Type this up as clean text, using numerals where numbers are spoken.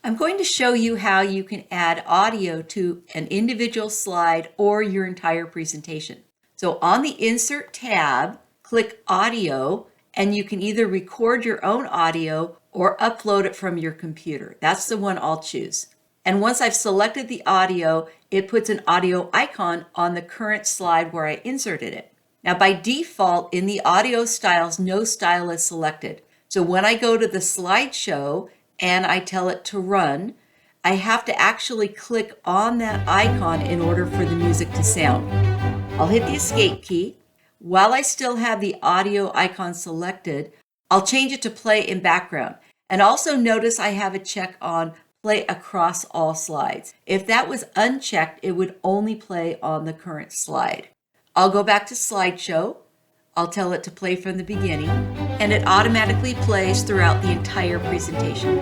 I'm going to show you how you can add audio to an individual slide or your entire presentation. So on the Insert tab, click Audio, and you can either record your own audio or upload it from your computer. That's the one I'll choose. And once I've selected the audio, it puts an audio icon on the current slide where I inserted it. Now by default, in the audio styles, no style is selected. So when I go to the slideshow and I tell it to run, I have to actually click on that icon in order for the music to sound. I'll hit the escape key. While I still have the audio icon selected, I'll change it to play in background. And also notice I have a check on play across all slides. If that was unchecked, it would only play on the current slide. I'll go back to slideshow. I'll tell it to play from the beginning, and it automatically plays throughout the entire presentation.